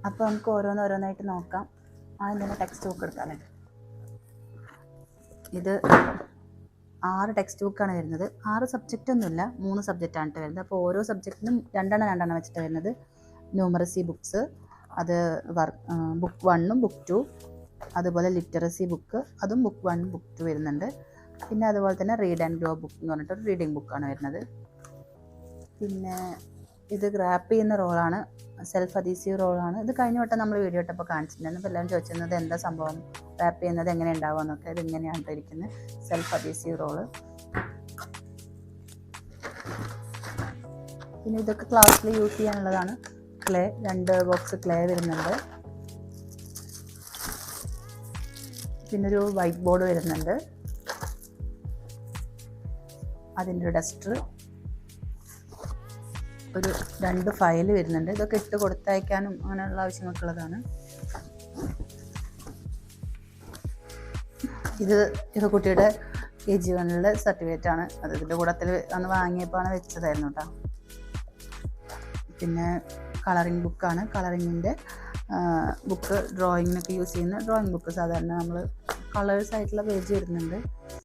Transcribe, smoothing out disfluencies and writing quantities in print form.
അപ്പോൾ നമുക്ക് ഓരോന്നോരോന്നായിട്ട് നോക്കാം. ആദ്യം തന്നെ ടെക്സ്റ്റ് ബുക്ക് എടുക്കാമല്ലേ. ഇത് 6 ടെക്സ്റ്റ് ബുക്കാണ് വരുന്നത്. 6 സബ്ജക്റ്റ് ഒന്നുമില്ല, 3 സബ്ജക്റ്റാണ് വരുന്നത്. അപ്പോൾ ഓരോ സബ്ജക്റ്റിനും രണ്ടെണ്ണം വെച്ചിട്ട് വരുന്നത്. ന്യൂമറസി ബുക്സ്, അത് ബുക്ക് 1ഉം ബുക്ക് 2, അതുപോലെ ലിറ്ററസി ബുക്ക്, അതും ബുക്ക് 1 ബുക്ക് 2 വരുന്നുണ്ട്. പിന്നെ അതുപോലെ തന്നെ റീഡ് ആൻഡ് ഗ്രോ ബുക്ക് എന്ന് പറഞ്ഞിട്ടൊരു റീഡിങ് ബുക്കാണ് വരുന്നത്. പിന്നെ ഇത് റാപ്പ് ചെയ്യുന്ന റോളാണ്, സെൽഫ് അഡീസീവ് റോളാണ്. ഇത് കഴിഞ്ഞ വട്ടം നമ്മൾ വീഡിയോ ഇട്ടപ്പോൾ കാണിച്ചിട്ടുണ്ടായിരുന്നു. അപ്പോൾ എല്ലാവരും ചോദിച്ചിരുന്നത് എന്താ സംഭവം, റാപ്പ് ചെയ്യുന്നത് എങ്ങനെ ഉണ്ടാവുക എന്നൊക്കെ. ഇത് ഇങ്ങനെയാണ് ഇരിക്കുന്നത്, സെൽഫ് അഡീസീവ് റോള്. പിന്നെ ഇതൊക്കെ ക്ലാസ്സിൽ യൂസ് ചെയ്യാനുള്ളതാണ്. ക്ലേ, 2 ബോക്സ് ക്ലേ വരുന്നുണ്ട്. പിന്നൊരു വൈറ്റ് ബോർഡ് വരുന്നുണ്ട്, അതിൻ്റെ ഒരു ഡസ്റ്റർ, ഒരു 2 ഫയൽ വരുന്നുണ്ട്. ഇതൊക്കെ ഇട്ട് കൊടുത്തയക്കാനും അങ്ങനെയുള്ള ആവശ്യങ്ങൾക്കുള്ളതാണ്. ഇത് കുട്ടിയുടെ KG 1 സർട്ടിഫിക്കറ്റ് ആണ്. അത് ഇതിൻ്റെ കൂട്ടത്തിൽ അന്ന് വാങ്ങിയപ്പോൾ വെച്ചതായിരുന്നു കേട്ടോ. പിന്നെ കളറിങ് ബുക്കാണ്, കളറിങ്ങിൻ്റെ ബുക്ക്, ഡ്രോയിങ്ങിനൊക്കെ യൂസ് ചെയ്യുന്ന ഡ്രോയിങ് ബുക്ക്. സാധാരണ നമ്മൾ കളേഴ്സ് ആയിട്ടുള്ള പേജ് വരുന്നുണ്ട്.